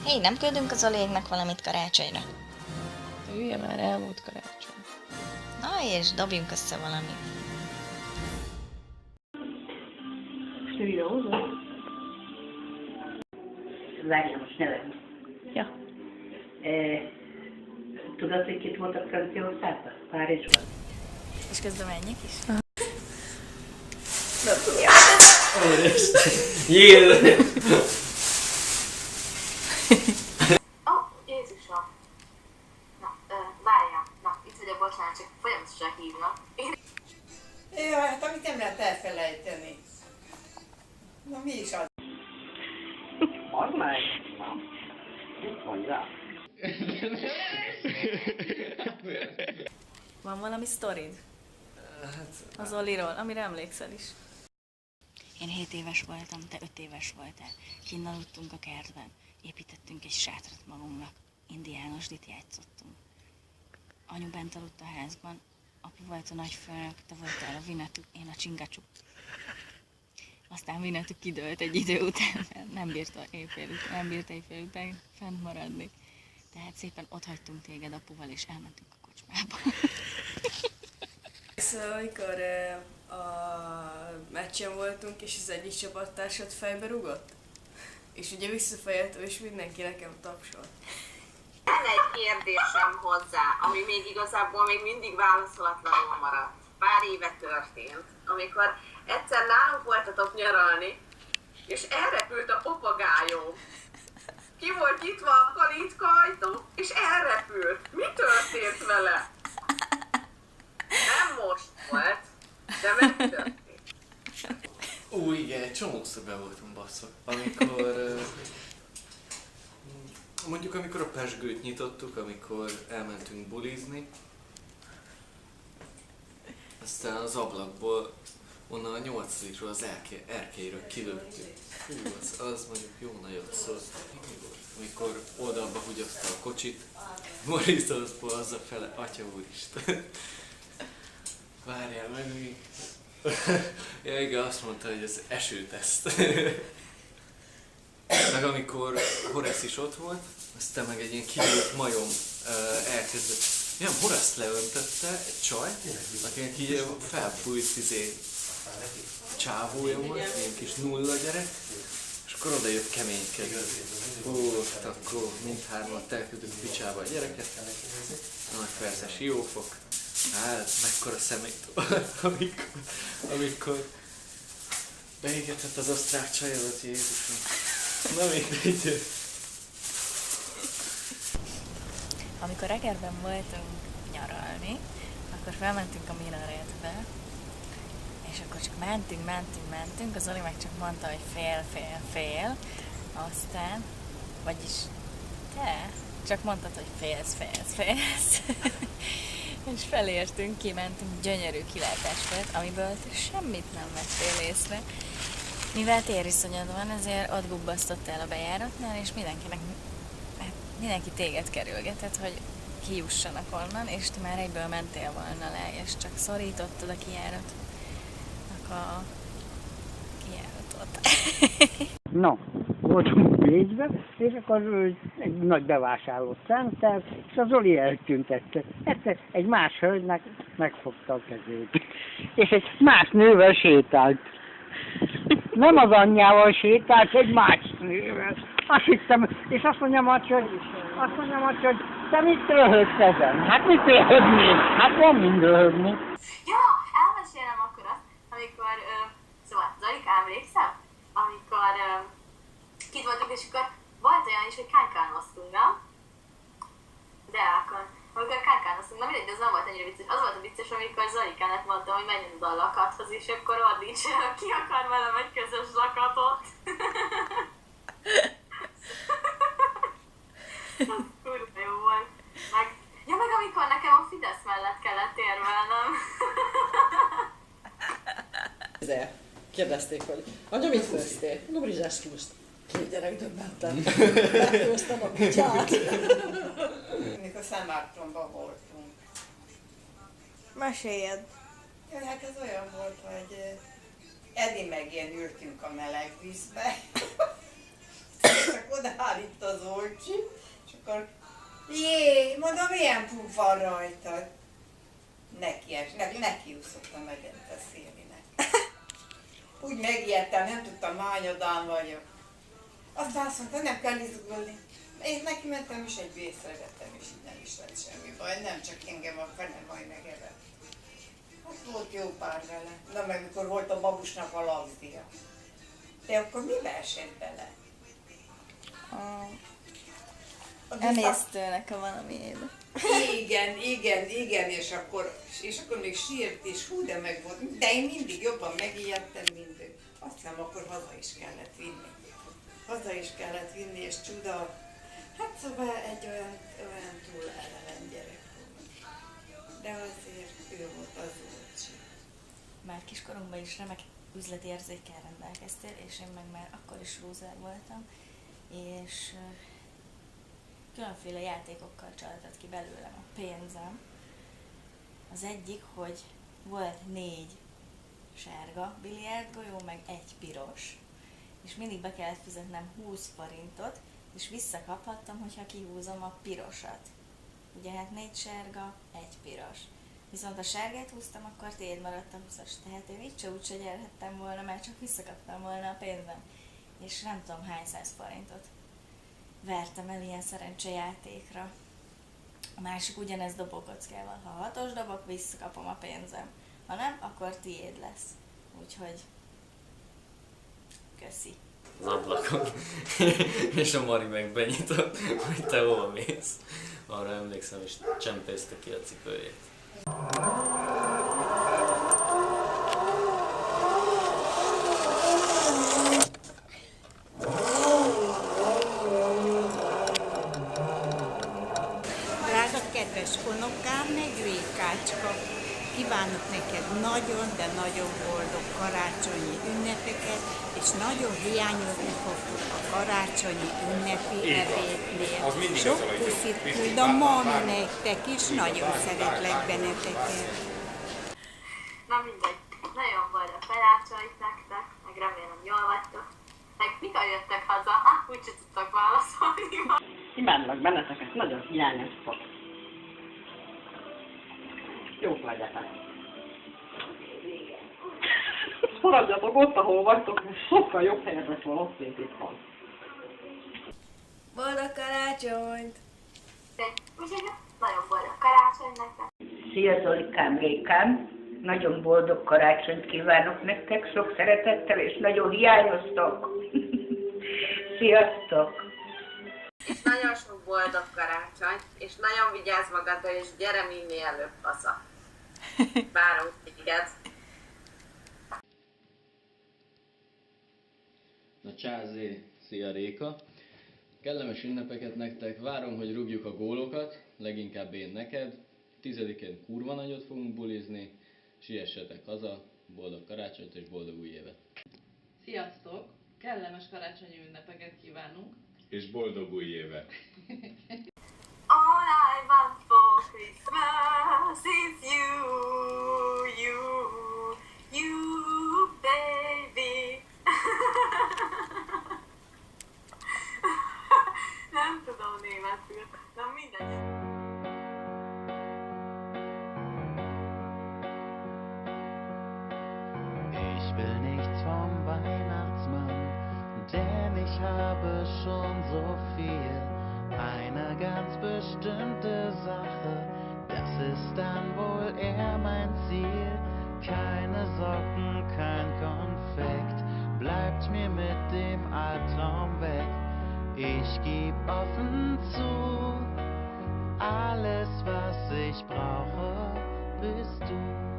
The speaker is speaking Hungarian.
Hé, nem küldünk az Zoliéknak valamit karácsonyra? Hülye már, elmúlt karácsony. Na és dobjunk össze valamit. Most videózol? Várjál, most nevetni. Ja. Tudod, hogy kit voltak Franciaországban? Párizsban? És közben menjek is? Jél! Jézusom! Na, várjál. Na, itt vagyok, bocsánat, csak folyamatosan hívnak. Jaj, hát amit nem lehet elfelejteni. Na mi is az? Az meg! Mit mondjál? Van valami sztorid? Az Oliról, amire emlékszel is. Én 7 éves voltam, te 5 éves voltál. Kinn aludtunk a kertben. Építettünk egy sátrat magunknak. Indiánosdit játszottunk. Anyu bent aludt a házban, apu volt a nagyfőnök, te voltál a Vinetű, én a Csingacsuk. Aztán Vinetű kidőlt egy idő után, mert nem bírta éjfél után fent maradni. Tehát szépen ott hagytunk téged apuval, és elmentünk a kocsmába. Szóval amikor a meccsen voltunk, és az egyik csapattársad fejbe rugott, és ugye visszafejeltem, és mindenki nekem tapsolt. Lenne egy kérdésem hozzá, ami még igazából még mindig válaszolatlanul maradt. Pár éve történt, amikor egyszer nálunk voltatok nyaralni, és elrepült a papagájó. Ki volt nyitva a kalitka ajtó, és elrepült. Mi történt vele? Nem most volt, de megtörtént. Ó, igen, egy csomószor be voltunk basszok. Amikor... mondjuk amikor a pezsgőt nyitottuk, amikor elmentünk bulizni, aztán az ablakból, onnan a 8-ról az erkélyről kilőttük. Hú, az mondjuk jó nagyot szólt. Amikor oldalba húgyozta a kocsit, Mariszoszból haza-fele, atya úristen. Várjál meg mi? Ja igen, azt mondta, hogy ez esőteszt. Meg amikor Horace is ott volt, aztán meg egy ilyen kidőlt majom elkezdett. Nem, Horace leöntötte egy csaj, akinek így felfújt csávója volt, ilyen kis nulla gyerek, és akkor oda jött keménykedni. Akkor mindhármat elküldött picsába a gyereket. Nagy persze siófok. Hát, mekkora szemét volt, amikor beégetett az osztrák csajodat, Jézusom. Na mindegy. Amikor Egerben voltunk nyaralni, akkor felmentünk a minaretbe, és akkor csak mentünk, az Oli meg csak mondta, hogy fél, aztán, vagyis te csak mondtad, hogy félsz. És felértünk, kimentünk, gyönyörű kilátás volt, amiből te semmit nem vettél észre. Mivel térviszonyod van, ezért ott gubbasztottál a bejáratnál, és mindenki téged kerülgetett, hogy kijussanak onnan, és te már egyből mentél volna le, és csak szorítottad a kijáratot. No, voltunk Bécsben, és akkor egy nagy bevásárló center, és az Zoli eltüntette. Egyszer egy más hölgynek megfogta a kezét. És egy más nővel sétált. Nem az anyjával sétált, egy más nővel. Azt hittem, és azt mondja Macsi, hogy te mit röhögsz ezen? Hát mit röhögni? Hát van mind röhögni. Ja, elmesélem akkor azt, amikor, szóval Zolika, emlékszel? Amikor kint voltunk, és akkor volt olyan is, hogy kánkánoztunk, nem? Deákon. Amikor kánkánoztunk, na mindegy, de ez nem volt ennyire vicces. Az volt a vicces, amikor Zolikának mondtam, hogy menjen oda a lakathoz, és akkor ordítsa, ki akar velem egy közös lakatot. Kurva jó volt. Meg amikor nekem a Fidesz mellett kellett érvelnem. Kérdezték, hogy anya, mit főztél? No, brizsás húst. Két gyerek döbbentem. Megfőztem a picsát. Mikor Szentmártonban voltunk. Meséljed. Jaj, hát ez olyan volt, hogy Edi meg én ültünk a meleg vízbe. Csak oda állít az Olcsi, és akkor jé, mondom, milyen puf van rajtad. Neki úszott a Medence Szélinek. Úgy megijedtem, nem tudtam, hányadán vagyok. Aztán azt mondta, nem kell izgulni. Én neki mentem és egy észrevettem, és így nem is lett semmi baj, nem csak engem a fene majd megevett. Hát volt jó pár vele. Na meg mikor volt a babusnak a lagzdia. De akkor mibe esett bele? Emésztőnek a valamiébe. Igen, és akkor még sírt, és hú, de meg volt. De én mindig jobban megijedtem, mint ő. Azt hiszem, akkor haza is kellett vinni. És csuda. Hát szóval egy olyan túl elelen gyerek volt. De azért ő volt az Olcsi. Már kiskorunkban is remek üzleti érzékkel rendelkeztél, és én meg már akkor is lúzer voltam, és különféle játékokkal csaltad ki belőlem a pénzem. Az egyik, hogy volt 4 sárga biliárdgolyó, meg 1 piros, és mindig be kellett fizetnem 20 forintot, és visszakaphattam, hogyha kihúzom a pirosat. Ugye hát 4 sárga, 1 piros. Viszont a sárgát húztam, akkor tiéd maradt a 20-as, tehát én így se úgy se gyerhettem volna, mert csak visszakaptam volna a pénzem. És nem tudom hány 100 forintot vertem el ilyen szerencsejátékra. A másik ugyanez dobókockával. Ha 6-os dobok, visszakapom a pénzem. Ha nem, akkor tiéd lesz. Úgyhogy köszi. Az ablakon, és a Mari meg benyitott, hogy te hol mész. Arra emlékszem, és csempészte ki a cipőjét. Drága kedves unokám, meg Rékácska, kívánok neked nagyon, de nagyon boldog karácsonyi ünnepeket, és nagyon hiányozni fogtok a karácsonyi ünnepi ebédnél. Sok puszit küld a mami nektek, és nagyon szeretlek benneteket. Na mindegy, nagyon boldog karácsonyt nektek, meg remélem jól vagytok. Meg mikor jöttek haza? Úgyse tudtak válaszolni. Imádlak benneteket, nagyon hiányoztok. Jók legyetek. Maradjatok ott, ahol vagytok, sokkal jobb helyetek van ott, mint itt van. Boldog karácsonyt! Úgyhogy nagyon boldog karácsony nektek. Szia Zolikám, Rékám! Nagyon boldog karácsonyt kívánok nektek, sok szeretettel, és nagyon hiányoztok! Sziasztok! És nagyon sok boldog karácsony, és nagyon vigyázz magadra, és gyere minél előbb haza. Várunk téged. Na csázé, szia Réka! Kellemes ünnepeket nektek, várom, hogy rúgjuk a gólokat, leginkább én neked. 10-én kurva nagyot fogunk bulizni, siessetek haza, boldog karácsonyt és boldog új évet! Sziasztok! Kellemes karácsonyi ünnepeket kívánunk! És boldog új évet! All I want for Christmas is you baby. Nem tudom németül, na mindegy. Ich will nichts vom Weihnachtsmann, denn ich habe schon so viel. Eine ganz bestimmte Sache, das ist dann wohl eher mein Ziel. Keine Socken, kein Konfekt, bleibt mir mit dem Albtraum weg. Ich geb offen zu, alles was ich brauche, bist du.